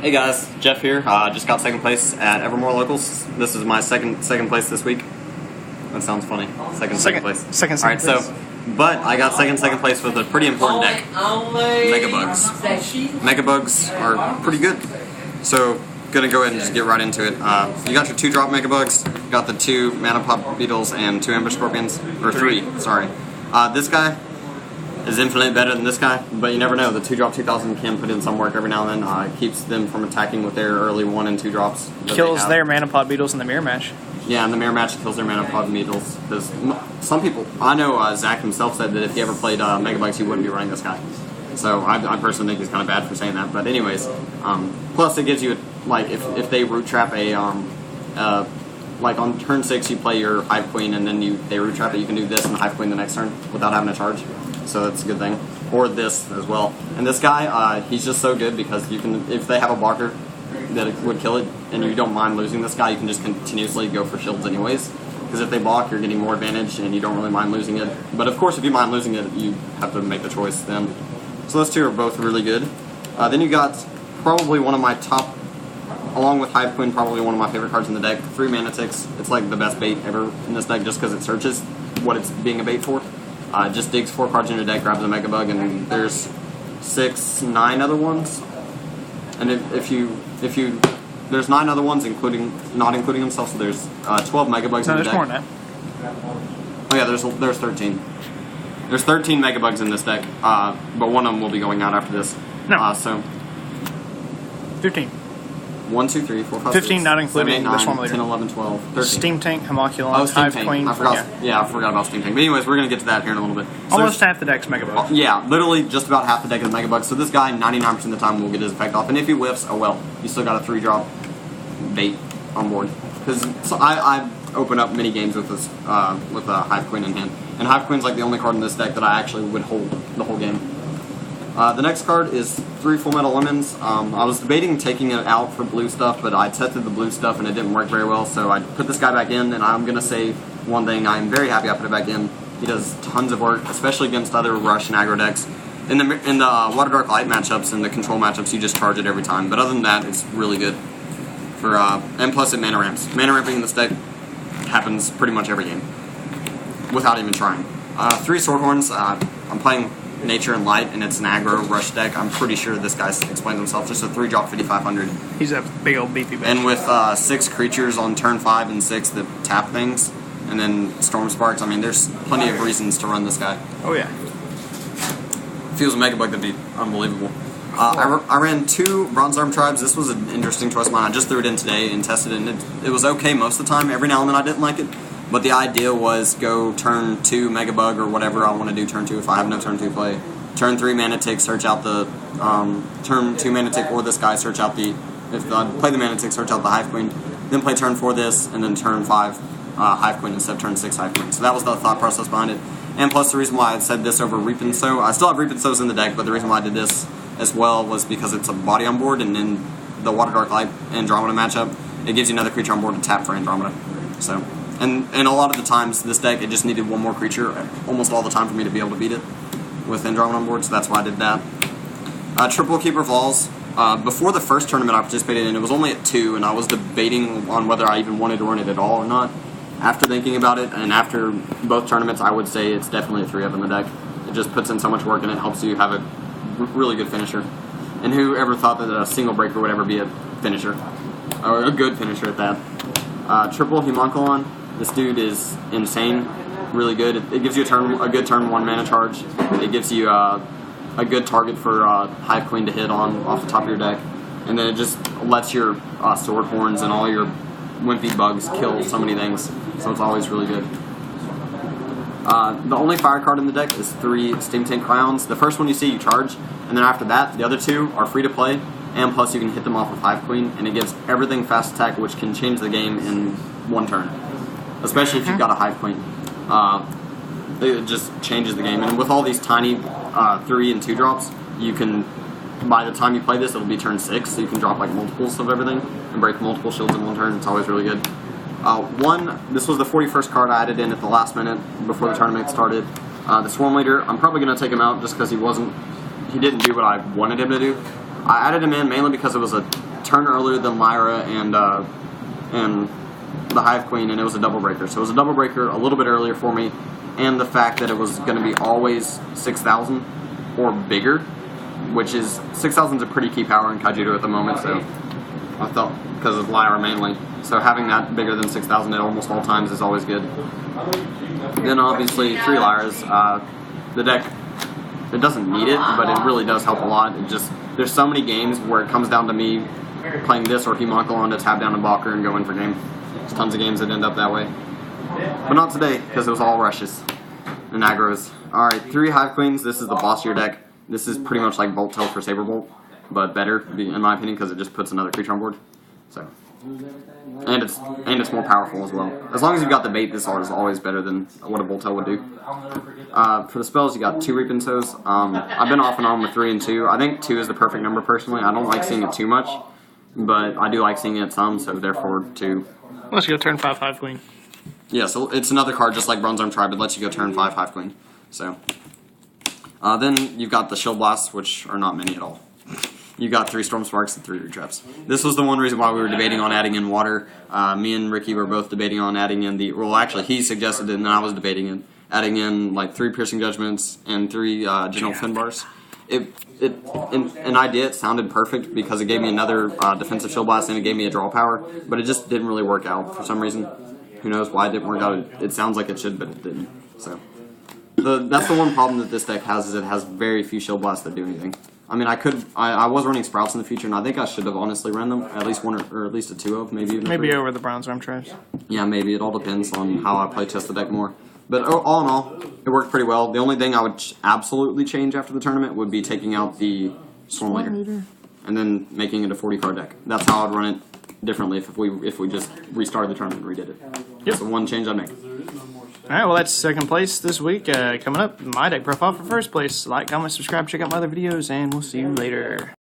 Hey guys, Jeff here. Just got second place at Evermore Locals. This is my second place this week. That sounds funny. Second place. Second Alright, place. but I got second place with a pretty important deck. Megabugs. Megabugs are pretty good. So, gonna go ahead and just get right into it. You got your 2-drop Megabugs, you got the 2 Mana Pop Beetles and 2 Ambush Scorpions, or 3, sorry. This guy is infinitely better than this guy, but you never know. The 2-drop 2000 can put in some work every now and then. Keeps them from attacking with their early 1 and 2 drops. Kills their Mana Pod Beetles in the mirror match. Yeah, in the mirror match, kills their Mana Pod Beetles. Because some people, I know Zach himself said that if he ever played Megabugs, he wouldn't be running this guy. So I personally think he's kind of bad for saying that. But anyways, plus it gives you, like, if they root trap like on turn 6 you play your Hive Queen and then they root trap it, you can do this and Hive Queen the next turn without having to charge. So that's a good thing. Or this as well. And this guy, he's just so good because you can, if they have a blocker that would kill it and you don't mind losing this guy, you can just continuously go for shields anyways. Because if they block, you're getting more advantage and you don't really mind losing it. But of course, if you mind losing it, you have to make the choice then. So those 2 are both really good. Then you got probably one of my top, along with Hive Queen, probably one of my favorite cards in the deck, 3 Mana Ticks. It's like the best bait ever in this deck just because it searches what it's being a bait for. It just digs 4 cards in your deck, grabs a Megabug, and there's 9 other ones. And there's 9 other ones, not including himself, so there's 12 Megabugs in the deck. No, there's more than that. Oh yeah, there's 13. There's 13 Megabugs in this deck, but one of them will be going out after this. No. So 15. 1, 2, 3, 4, 5, 15 6, not including 7, 8, 9, this one later. 10, 11, 12, 13. Steam Tank, Homunculus, Oh, Steam Hive Tank. Queen. I forgot about Steam Tank. But anyways, we're going to get to that here in a little bit. So almost half the deck's Megabugs. Yeah, literally just about half the deck is Megabugs. So this guy, 99% of the time, will get his effect off. And if he whiffs, oh well. You still got a 3-drop bait on board. Because I open up mini games with this with a Hive Queen in hand. And Hive Queen's like the only card in this deck that I actually would hold the whole game. The next card is 3 Full Metal Lemons. I was debating taking it out for blue stuff, but I tested the blue stuff and it didn't work very well, so I put this guy back in, and I'm going to say one thing. I'm very happy I put it back in. He does tons of work, especially against other rush and aggro decks. In the Water Dark Light matchups and the control matchups, you just charge it every time, but other than that, it's really good. And plus it mana ramps. Mana ramping in this deck happens pretty much every game, without even trying. 3 Swordhorns. I'm playing Nature and Light, and it's an aggro rush deck. I'm pretty sure this guy explains himself. Just a 3-drop 5,500. He's a big old beefy bitch. And with 6 creatures on turn 5 and 6 that tap things, and then Storm Sparks, I mean, there's plenty of reasons to run this guy. Oh yeah. If he was a Megabug, that'd be unbelievable. I ran 2 Bronze Arm Tribes. This was an interesting choice of mine. I just threw it in today and tested it, and it was okay most of the time. Every now and then I didn't like it. But the idea was go turn 2 Megabug or whatever I want to do turn 2 if I have no turn 2 play. Turn 3 Mana Tick, search out the turn 2 Mana Tick or this guy, search out if I play the Mana Tick, search out the Hive Queen. Then play turn 4 this, and then turn 5 Hive Queen instead of turn 6 Hive Queen. So that was the thought process behind it. And plus the reason why I said this over Reap and Sow, I still have Reap and Sows in the deck, but the reason why I did this as well was because it's a body on board, and in the Water Dark Light Andromeda matchup, it gives you another creature on board to tap for Andromeda. So. And a lot of the times, this deck, it just needed one more creature almost all the time for me to be able to beat it with Andromeda on board, so that's why I did that. Triple Keeper of Laws. Before the first tournament I participated in, it was only at 2, and I was debating on whether I even wanted to run it at all or not. After thinking about it, and after both tournaments, I would say it's definitely a 3-up in the deck. It just puts in so much work, and it helps you have a really good finisher. And whoever thought that a single breaker would ever be a finisher, or a good finisher at that. Triple Homunculus. This dude is insane, really good. It gives you a good turn 1 mana charge. It gives you a good target for Hive Queen to hit on off the top of your deck, and then it just lets your Swordhorns and all your wimpy bugs kill so many things. So it's always really good. The only fire card in the deck is 3 Steam Tank Crowns. The first one you see, you charge, and then after that, the other 2 are free to play, and plus you can hit them off with Hive Queen, and it gives everything fast attack, which can change the game in 1 turn. Especially if you've got a Hive Queen. It just changes the game. And with all these tiny 3 and 2 drops, you can, by the time you play this, it'll be turn 6, so you can drop like multiples of everything and break multiple shields in 1 turn. It's always really good. This was the 41st card I added in at the last minute before the tournament started. The Swarm Leader, I'm probably going to take him out just because he didn't do what I wanted him to do. I added him in mainly because it was a turn earlier than Lyra and the Hive Queen, and it was a double breaker. So it was a double breaker a little bit earlier for me, and the fact that it was going to be always 6,000 or bigger, which is 6,000 is a pretty key power in Kaijudo at the moment. So I thought, because of Lyra mainly, so having that bigger than 6,000 at almost all times is always good. Then obviously 3 Lyras. The deck, it doesn't need it, but it really does help a lot. It just, there's so many games where it comes down to me playing this or Homunculon to tap down a blocker and go in for game. There's tons of games that end up that way. But not today, because it was all rushes and aggros. Alright, 3 Hive Queens. This is the boss of your deck. This is pretty much like Bolt Tail for Saberbolt, but better, in my opinion, because it just puts another creature on board. So, and it's more powerful as well. As long as you've got the bait, this art is always better than what a Bolt Tail would do. For the spells, you got 2 Reaping Toes. I've been off and on with 3 and 2. I think 2 is the perfect number personally. I don't like seeing it too much, but I do like seeing it some, so therefore 2. Let's go turn 5 Hive Queen. Yeah, so it's another card just like Bronze Arm Tribe. It lets you go turn 5 Hive Queen. So, then you've got the Shield Blasts, which are not many at all. You got 3 Storm Sparks and 3 Root Traps. This was the one reason why we were debating on adding in water. Me and Ricky were both debating on adding in the, well actually he suggested it and I was debating it, adding in like 3 Piercing Judgments and 3 General Fin Bars. An idea, it sounded perfect because it gave me another defensive Shield Blast and it gave me a draw power, but it just didn't really work out for some reason. Who knows why it didn't work out. It sounds like it should, but it didn't. So that's the one problem that this deck has, is it has very few Shield Blasts that do anything. I mean, I was running Sprouts in the future, and I think I should have honestly run them, at least 1 or at least a 2 of, maybe even Maybe 3. over the Bronze Arm Tribes. Yeah, maybe. It all depends on how I play test the deck more. But all in all, it worked pretty well. The only thing I would absolutely change after the tournament would be taking out the Storm Leader and then making it a 40-card deck. That's how I'd run it differently if we just restarted the tournament and redid it. Yep. That's the one change I'd make. Alright, well that's second place this week. Coming up, my deck profile for first place. Like, comment, subscribe, check out my other videos, and we'll see you later.